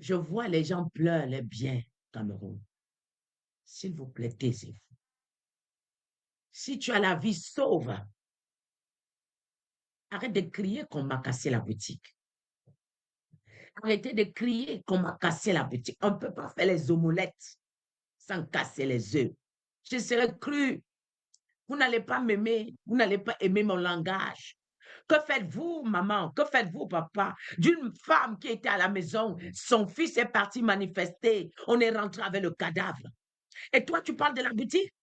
Je vois les gens pleurent les biens, Cameroun. S'il vous plaît, taisez-vous. Si tu as la vie, sauve. Arrête de crier qu'on m'a cassé la boutique. Arrêtez de crier qu'on m'a cassé la boutique. On ne peut pas faire les omelettes sans casser les œufs. Je serais cru. Vous n'allez pas m'aimer. Vous n'allez pas aimer mon langage. Que faites-vous, maman? Que faites-vous, papa? D'une femme qui était à la maison, son fils est parti manifester. On est rentré avec le cadavre. Et toi, tu parles de la boutique?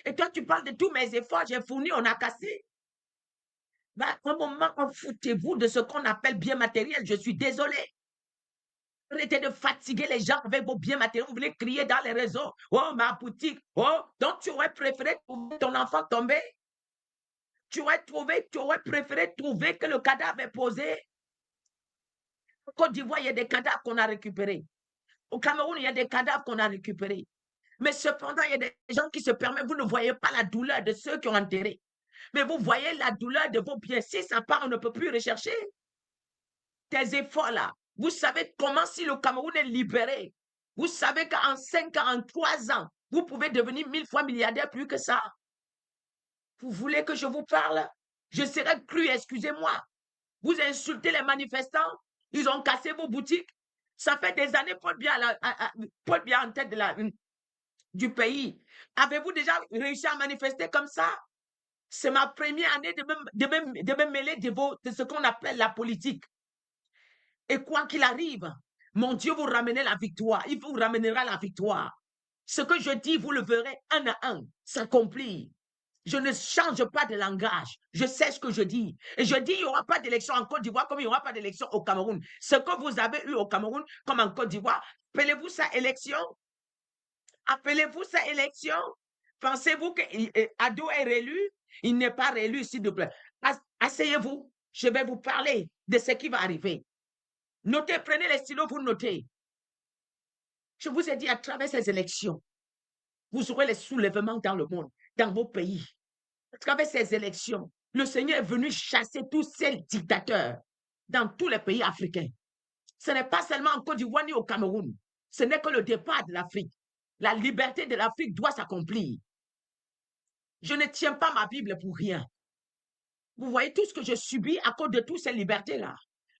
Et toi, tu parles de tous mes efforts, j'ai fourni, on a cassé. À un moment, en foutez-vous de ce qu'on appelle bien matériel. Je suis désolé. Arrêtez de fatiguer les gens avec vos biens matériels. Vous voulez crier dans les réseaux. Oh, ma boutique. Oh, donc tu aurais préféré trouver ton enfant tombé. Tu aurais préféré trouver que le cadavre est posé. En Côte d'Ivoire, il y a des cadavres qu'on a récupérés. Au Cameroun, il y a des cadavres qu'on a récupérés. Mais cependant, il y a des gens qui se permettent, vous ne voyez pas la douleur de ceux qui ont enterré. Mais vous voyez la douleur de vos biens. Si ça part, on ne peut plus rechercher. Tes efforts là. Vous savez comment si le Cameroun est libéré. Vous savez qu'en 5 ans, en 3 ans, vous pouvez devenir 1000 fois milliardaire plus que ça. Vous voulez que je vous parle? Je serais cru, excusez-moi. Vous insultez les manifestants. Ils ont cassé vos boutiques. Ça fait des années, Paul Biya en tête du pays. Avez-vous déjà réussi à manifester comme ça? C'est ma première année de me mêler de ce qu'on appelle la politique. Et quoi qu'il arrive, mon Dieu vous ramenez la victoire. Il vous ramènera la victoire. Ce que je dis, vous le verrez un à un s'accomplir. Je ne change pas de langage. Je sais ce que je dis. Et je dis, il n'y aura pas d'élection en Côte d'Ivoire comme il n'y aura pas d'élection au Cameroun. Ce que vous avez eu au Cameroun comme en Côte d'Ivoire, appelez-vous ça élection? Appelez-vous ça élection? Pensez-vous qu'Ado est réélu? Il n'est pas réélu, s'il vous plaît. Asseyez-vous. Je vais vous parler de ce qui va arriver. Notez, prenez les stylos, vous notez. Je vous ai dit, à travers ces élections, vous aurez les soulèvements dans le monde, dans vos pays. À travers ces élections, le Seigneur est venu chasser tous ces dictateurs dans tous les pays africains. Ce n'est pas seulement en Côte d'Ivoire ni au Cameroun. Ce n'est que le départ de l'Afrique. La liberté de l'Afrique doit s'accomplir. Je ne tiens pas ma Bible pour rien. Vous voyez tout ce que je subis à cause de toutes ces libertés-là.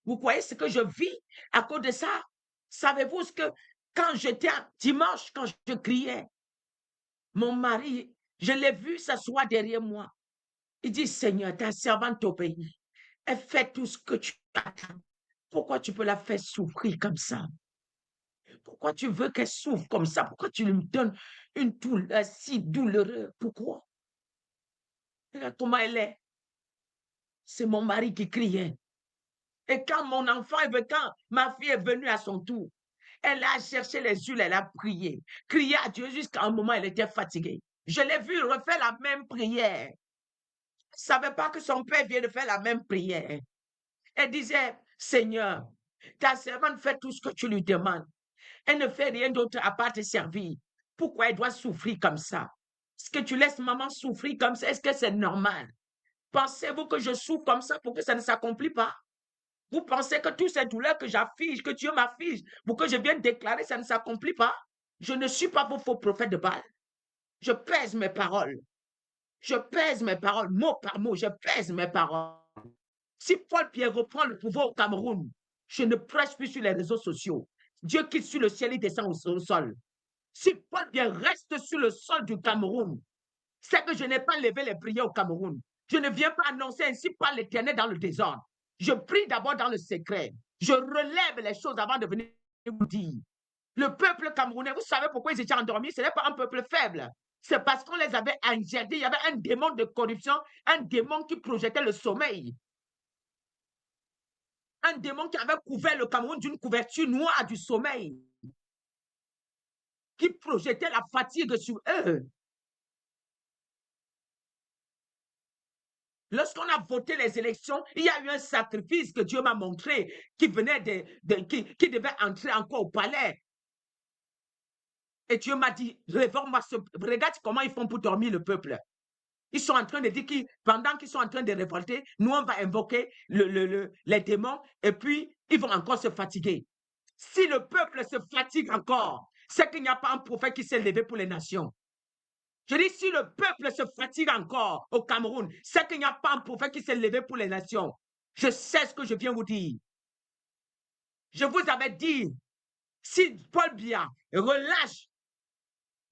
Vous voyez ce que je vis à cause de ça. Savez-vous ce que, quand j'étais dimanche, quand je criais, mon mari, je l'ai vu s'asseoir derrière moi. Il dit, Seigneur, ta servante au pays, elle fait tout ce que tu attends. Pourquoi tu peux la faire souffrir comme ça? Pourquoi tu veux qu'elle souffre comme ça? Pourquoi tu lui donnes une douleur si douloureuse? Pourquoi? Regarde comment elle est. C'est mon mari qui criait. Et quand quand ma fille est venue à son tour, elle a cherché les huiles, elle a prié. Crié à Dieu jusqu'à un moment, elle était fatiguée. Je l'ai vu refaire la même prière. Elle ne savait pas que son père vient de faire la même prière. Elle disait, Seigneur, ta servante fait tout ce que tu lui demandes. Elle ne fait rien d'autre à part te servir. Pourquoi elle doit souffrir comme ça? Est-ce que tu laisses maman souffrir comme ça? Est-ce que c'est normal? Pensez-vous que je souffre comme ça pour que ça ne s'accomplit pas? Vous pensez que toutes ces douleurs que j'affiche, que Dieu m'affiche, pour que je vienne déclarer, ça ne s'accomplit pas? Je ne suis pas vos faux prophètes de Baal. Je pèse mes paroles. Je pèse mes paroles, mot par mot, je pèse mes paroles. Si Paul Pierre reprend le pouvoir au Cameroun, je ne prêche plus sur les réseaux sociaux. Dieu quitte sur le ciel, il descend au sol. Si Paul Pierre reste sur le sol du Cameroun, c'est que je n'ai pas levé les prières au Cameroun. Je ne viens pas annoncer ainsi par l'Éternel dans le désordre. Je prie d'abord dans le secret. Je relève les choses avant de venir vous dire. Le peuple camerounais, vous savez pourquoi ils étaient endormis? Ce n'est pas un peuple faible. C'est parce qu'on les avait injectés. Il y avait un démon de corruption, un démon qui projetait le sommeil. Un démon qui avait couvert le Cameroun d'une couverture noire du sommeil, qui projetait la fatigue sur eux. Lorsqu'on a voté les élections, il y a eu un sacrifice que Dieu m'a montré qui venait qui devait entrer encore au palais. Et Dieu m'a dit, regarde comment ils font pour dormir le peuple. Ils sont en train de dire que pendant qu'ils sont en train de révolter, nous, on va invoquer les démons et puis ils vont encore se fatiguer. Si le peuple se fatigue encore, c'est qu'il n'y a pas un prophète qui s'est levé pour les nations. Je dis, si le peuple se fatigue encore au Cameroun, c'est qu'il n'y a pas un prophète qui s'est levé pour les nations. Je sais ce que je viens vous dire. Je vous avais dit, si Paul Biya relâche,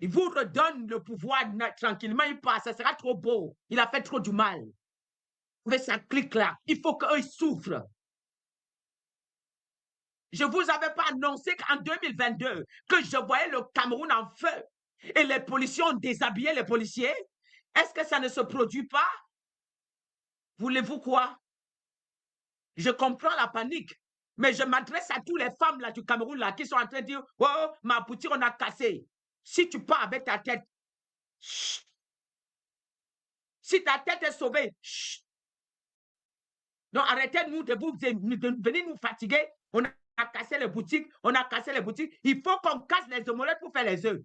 il vous redonne le pouvoir tranquillement, il passe, ça sera trop beau. Il a fait trop du mal. Mais ça clique là. Il faut qu'eux souffrent. Je ne vous avais pas annoncé qu'en 2022, que je voyais le Cameroun en feu et les policiers ont déshabillé les policiers. Est-ce que ça ne se produit pas? Voulez-vous quoi? Je comprends la panique, mais je m'adresse à toutes les femmes là, du Cameroun là, qui sont en train de dire, oh, ma boutique, on a cassé. Si tu pars avec ta tête, chut. Si ta tête est sauvée, chut. Donc arrêtez-nous de venir nous fatiguer. On a cassé les boutiques, on a cassé les boutiques. Il faut qu'on casse les omelettes pour faire les œufs.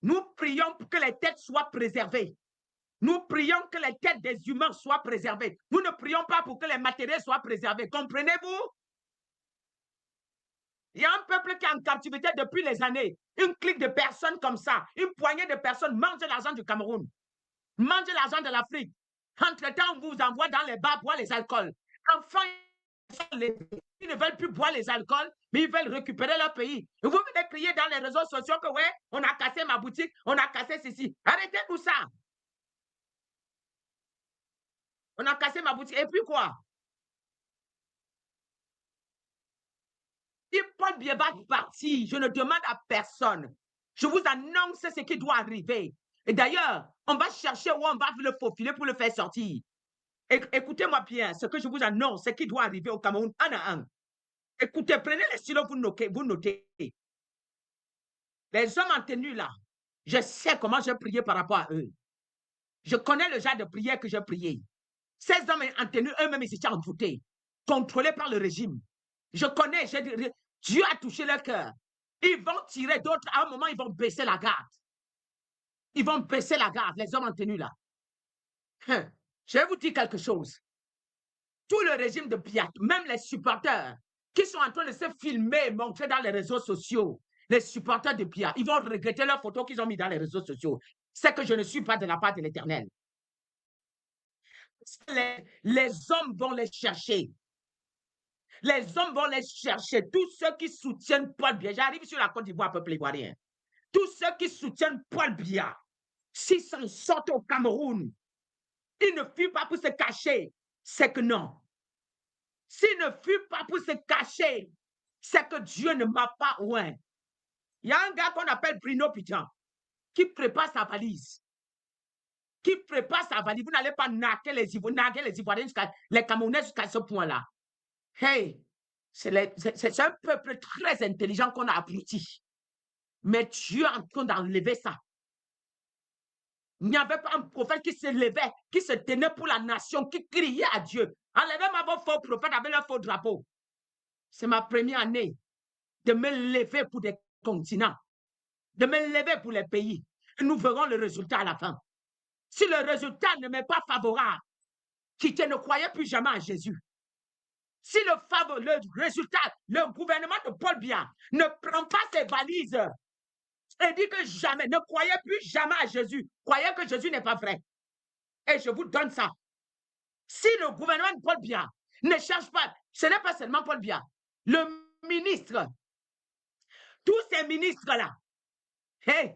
Nous prions pour que les têtes soient préservées. Nous prions que les têtes des humains soient préservées. Nous ne prions pas pour que les matériels soient préservés. Comprenez-vous? Il y a un peuple qui est en captivité depuis les années. Une clique de personnes comme ça, une poignée de personnes mangent l'argent du Cameroun, mangent l'argent de l'Afrique. Entre-temps, on vous envoie dans les bars boire les alcools. Enfin, ils ne veulent plus boire les alcools, mais ils veulent récupérer leur pays. Et vous venez crier dans les réseaux sociaux que ouais, on a cassé ma boutique, on a cassé ceci. Arrêtez tout ça. On a cassé ma boutique. Et puis quoi? Si Paul Biya va partir, je ne demande à personne. Je vous annonce ce qui doit arriver. Et d'ailleurs, on va chercher où on va le faufiler pour le faire sortir. Écoutez-moi bien, ce que je vous annonce, c'est qui doit arriver au Cameroun un à un. Écoutez, prenez les stylos, vous notez. Les hommes en tenue là, je sais comment j'ai prié par rapport à eux. Je connais le genre de prière que j'ai prié. Ces hommes en tenue, eux-mêmes, ils étaient envoûtés, contrôlés par le régime. Je connais, Dieu a touché leur cœur. Ils vont tirer d'autres, à un moment, ils vont baisser la garde. Ils vont baisser la garde, les hommes en tenue là. Je vais vous dire quelque chose. Tout le régime de Biya, même les supporters qui sont en train de se filmer et montrer dans les réseaux sociaux, les supporters de Biya, ils vont regretter leurs photos qu'ils ont mis dans les réseaux sociaux. C'est que je ne suis pas de la part de l'Éternel. Les hommes vont les chercher. Les hommes vont les chercher. Tous ceux qui soutiennent Paul Biya, j'arrive sur la Côte d'Ivoire, peuple ivoirien. Tous ceux qui soutiennent Paul Biya, s'ils s'en sortent au Cameroun, ils ne fuient pas pour se cacher. C'est que non. S'ils ne fuient pas pour se cacher, c'est que Dieu ne m'a pas oint. Il y a un gars qu'on appelle Bruno Pitan qui prépare sa valise. Qui prépare sa valise. Vous n'allez pas narguer les Ivoiriens, les Camerounais jusqu'à ce point-là. Hey, c'est un peuple très intelligent qu'on a abruti. Mais Dieu est en train d'enlever ça. Il n'y avait pas un prophète qui se levait, qui se tenait pour la nation, qui criait à Dieu. Enlevez-moi vos faux prophètes avec leur faux drapeau. C'est ma première année de me lever pour des continents, de me lever pour les pays. Et nous verrons le résultat à la fin. Si le résultat ne m'est pas favorable, quittez, ne croyez plus jamais à Jésus. Si le résultat, le gouvernement de Paul Biya ne prend pas ses valises et dit que jamais, ne croyez plus jamais à Jésus, croyez que Jésus n'est pas vrai. Et je vous donne ça. Si le gouvernement de Paul Biya ne cherche pas, ce n'est pas seulement Paul Biya, le ministre, tous ces ministres-là, hey,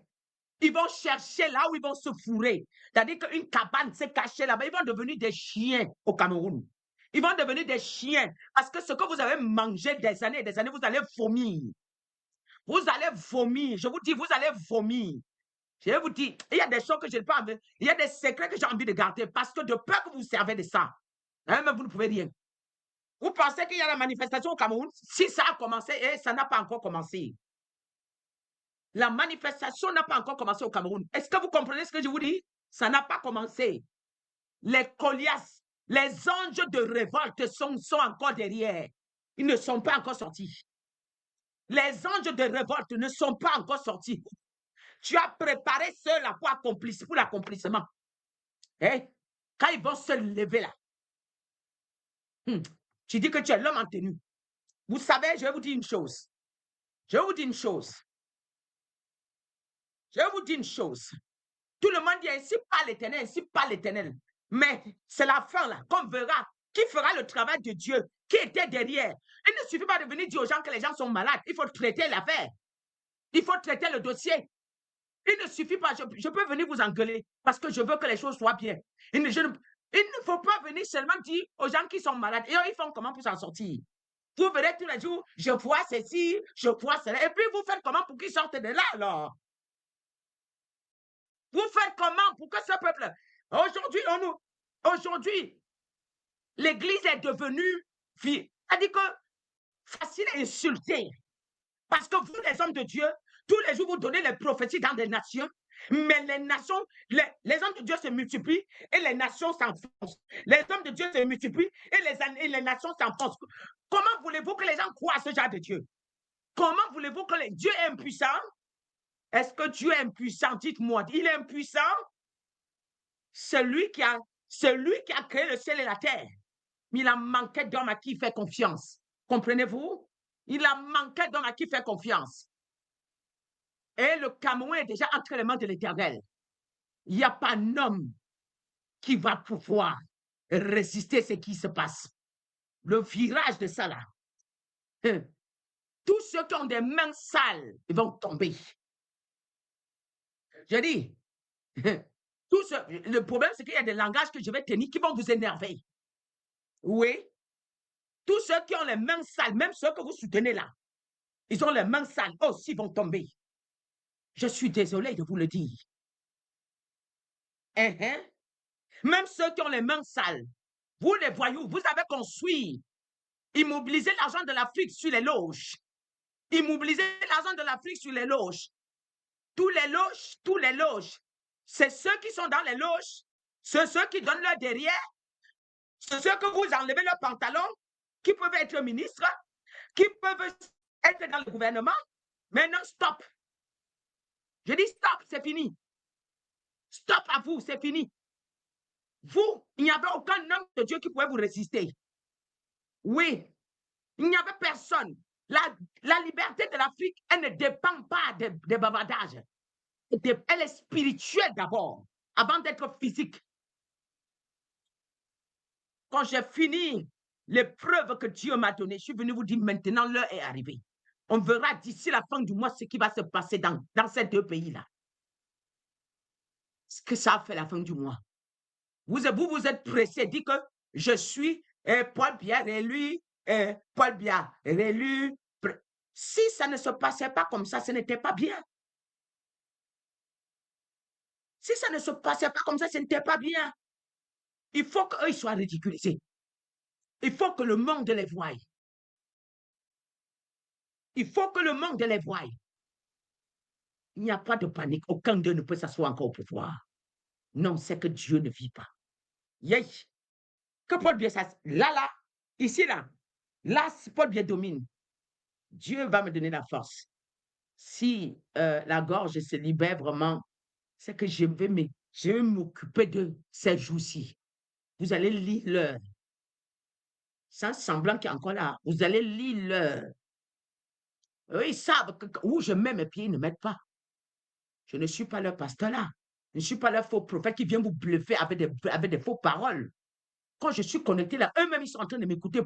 ils vont chercher là où ils vont se fourrer. C'est-à-dire qu'une cabane s'est cachée là-bas. Ils vont devenir des chiens au Cameroun. Ils vont devenir des chiens. Parce que ce que vous avez mangé des années et des années, vous allez vomir. Vous allez vomir. Je vous dis, vous allez vomir. Je vais vous dire, il y a des choses que je ne peux pas. Il y a des secrets que j'ai envie de garder parce que de peur que vous servez de ça. Hein, mais vous ne pouvez rien. Vous pensez qu'il y a la manifestation au Cameroun? Si ça a commencé, et ça n'a pas encore commencé. La manifestation n'a pas encore commencé au Cameroun. Est-ce que vous comprenez ce que je vous dis? Ça n'a pas commencé. Les Goliaths, les anges de révolte sont encore derrière. Ils ne sont pas encore sortis. Les anges de révolte ne sont pas encore sortis. Tu as préparé ceux-là pour l'accomplissement. Hein? Quand ils vont se lever là, tu dis que tu es l'homme en tenue. Vous savez, je vais vous dire une chose. Je vais vous dire une chose. Je vais vous dire une chose. Tout le monde dit ainsi pas l'Éternel, ainsi pas l'Éternel. Mais c'est la fin là, qu'on verra qui fera le travail de Dieu, qui était derrière. Il ne suffit pas de venir dire aux gens que les gens sont malades. Il faut traiter l'affaire. Il faut traiter le dossier. Il ne suffit pas, je peux venir vous engueuler parce que je veux que les choses soient bien. Il ne faut pas venir seulement dire aux gens qui sont malades. Et eux, ils font comment pour s'en sortir? Vous verrez tous les jours, je vois ceci, je vois cela. Et puis, vous faites comment pour qu'ils sortent de là, alors? Vous faites comment pour que ce peuple... Aujourd'hui, l'Église est devenue... C'est-à-dire que facile à insulter. Parce que vous, les hommes de Dieu, tous les jours, vous donnez les prophéties dans des nations, mais les nations, les hommes de Dieu se multiplient et les nations s'enfoncent. Les hommes de Dieu se multiplient et les nations s'enfoncent. Comment voulez-vous que les gens croient à ce genre de Dieu? Comment voulez-vous que Dieu est impuissant? Est-ce que Dieu est impuissant? Dites-moi, il est impuissant? Celui qui a créé le ciel et la terre. Il a manqué d'homme à qui il fait confiance. Comprenez-vous? Il a manqué d'homme à qui il fait confiance. Et le Cameroun est déjà entre les mains de l'Éternel. Il n'y a pas un homme qui va pouvoir résister à ce qui se passe. Le virage de ça là. Tous ceux qui ont des mains sales, ils vont tomber. Je dis, le problème, c'est qu'il y a des langages que je vais tenir qui vont vous énerver. Oui. Tous ceux qui ont les mains sales, même ceux que vous soutenez là, ils ont les mains sales, aussi vont tomber. Je suis désolé de vous le dire. Même ceux qui ont les mains sales, vous les voyous, vous avez construit, immobiliser l'argent de l'Afrique sur les loges. Immobiliser l'argent de l'Afrique sur les loges. Tous les loges. C'est ceux qui sont dans les loges, c'est ceux qui donnent leur derrière, c'est ceux que vous enlevez leurs pantalons, qui peuvent être ministres, qui peuvent être dans le gouvernement. Maintenant, stop. Je dis stop, c'est fini. Stop à vous, c'est fini. Vous, il n'y avait aucun homme de Dieu qui pouvait vous résister. Oui, il n'y avait personne. La liberté de l'Afrique, elle ne dépend pas des bavardages. Elle est spirituelle d'abord, avant d'être physique. Quand j'ai fini les preuves que Dieu m'a données, je suis venu vous dire maintenant, l'heure est arrivée. On verra d'ici la fin du mois ce qui va se passer dans ces deux pays-là. Ce que ça a fait la fin du mois. Vous êtes pressé, dit que je suis Paul Biya réélu, Paul Biya réélu. Si ça ne se passait pas comme ça, ce n'était pas bien. Si ça ne se passait pas comme ça, ce n'était pas bien. Il faut qu'eux soient ridiculisés. Il faut que le monde les voie. Il faut que le monde les voie. Il n'y a pas de panique. Aucun d'eux ne peut s'asseoir encore au pouvoir. Non, c'est que Dieu ne vit pas. Yay! Que Paul Biya, là, ici, là, Paul Biya domine. Dieu va me donner la force. Si la gorge se libère vraiment, c'est que je vais m'occuper de ces jours-ci. Vous allez lire l'heure. Sans semblant qu'il y a encore là. Vous allez lire l'heure. Eux, ils savent que où je mets mes pieds, ils ne mettent pas. Je ne suis pas leur pasteur là. Je ne suis pas leur faux prophète qui vient vous bluffer avec des faux paroles. Quand je suis connecté là, eux-mêmes, ils sont en train de m'écouter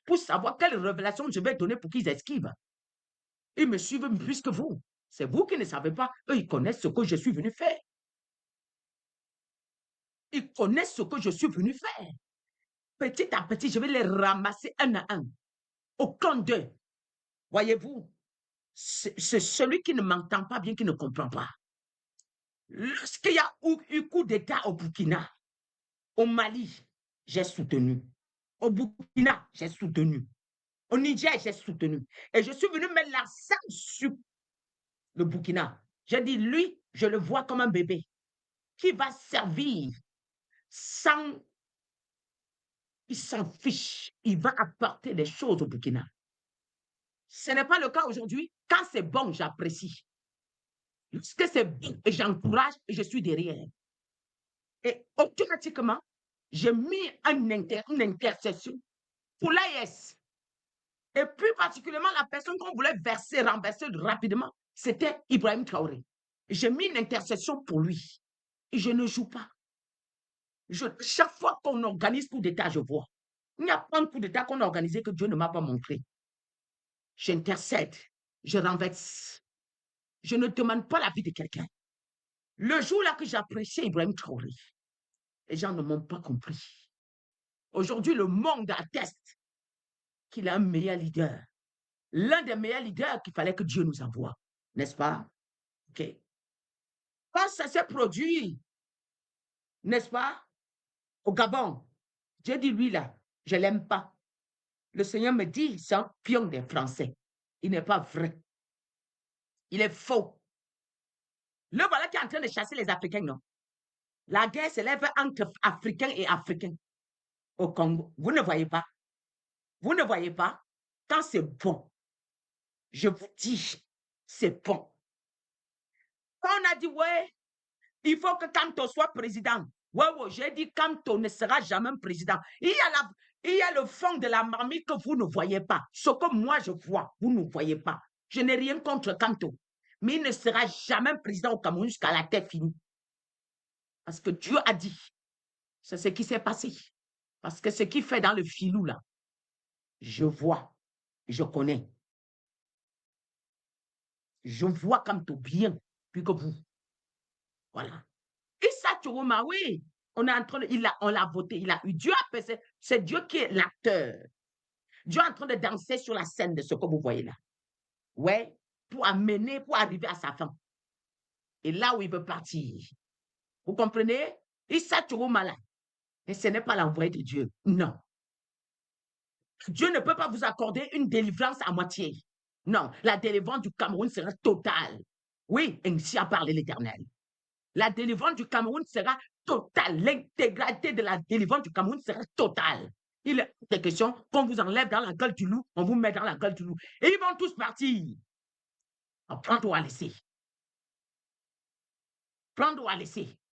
pour savoir quelle révélation je vais donner pour qu'ils esquivent. Ils me suivent plus que vous. C'est vous qui ne savez pas. Eux, ils connaissent ce que je suis venu faire. Ils connaissent ce que je suis venu faire. Petit à petit, je vais les ramasser un à un. Aucun d'eux. Voyez-vous, c'est celui qui ne m'entend pas bien, qui ne comprend pas. Lorsqu'il y a eu coup d'État au Burkina, au Mali, j'ai soutenu. Au Burkina, j'ai soutenu. Au Niger, j'ai soutenu. Et je suis venu mettre l'accent sur le Burkina. J'ai dit, lui, je le vois comme un bébé qui va servir sans... Il s'en fiche. Il va apporter des choses au Burkina. Ce n'est pas le cas aujourd'hui. Quand c'est bon, j'apprécie. Lorsque c'est bon, j'encourage et je suis derrière. Et automatiquement, j'ai mis une intercession pour l'AES. Et plus particulièrement, la personne qu'on voulait renverser rapidement, c'était Ibrahim Traoré. J'ai mis une intercession pour lui. Et je ne joue pas. Chaque fois qu'on organise coup d'État, je vois. Il n'y a pas un coup d'État qu'on a organisé que Dieu ne m'a pas montré. J'intercède, je renverse. Je ne demande pas la vie de quelqu'un. Le jour-là que j'appréciais Ibrahim Traoré, les gens ne m'ont pas compris. Aujourd'hui, le monde atteste qu'il a un meilleur leader. L'un des meilleurs leaders qu'il fallait que Dieu nous envoie. N'est-ce pas? OK. Quand ça s'est produit, n'est-ce pas? Au Gabon, j'ai dit, lui là, je ne l'aime pas. Le Seigneur me dit, c'est un pion des Français. Il n'est pas vrai. Il est faux. Le voilà qui est en train de chasser les Africains, non? La guerre s'élève entre Africains et Africains au Congo. Vous ne voyez pas? Vous ne voyez pas? Quand c'est bon, je vous dis, c'est bon. Quand on a dit, ouais, il faut que Kanto soit président. Ouais, j'ai dit Kanto ne sera jamais président. Il y a le fond de la marmite que vous ne voyez pas. Ce que moi je vois, vous ne voyez pas. Je n'ai rien contre Kanto. Mais il ne sera jamais président au Cameroun jusqu'à la tête finie. Parce que Dieu a dit. C'est ce qui s'est passé. Parce que ce qu'il fait dans le filou, là, je vois, je connais. Je vois Kanto bien, plus que vous. Voilà. Issa Choroma, oui, on est en train de, on l'a voté, il a eu. Dieu a fait, c'est Dieu qui est l'acteur. Dieu est en train de danser sur la scène de ce que vous voyez là. Ouais, pour arriver à sa fin. Et là où il veut partir. Vous comprenez? Issa Choroma là. Et ce n'est pas l'envoyé de Dieu. Non. Dieu ne peut pas vous accorder une délivrance à moitié. Non, la délivrance du Cameroun sera totale. Oui, ainsi a parlé l'Éternel. La délivrance du Cameroun sera totale. L'intégralité de la délivrance du Cameroun sera totale. Il est des questions qu'on vous enlève dans la gueule du loup, on vous met dans la gueule du loup. Et ils vont tous partir. Prendre ou à laisser. Prendre ou à laisser.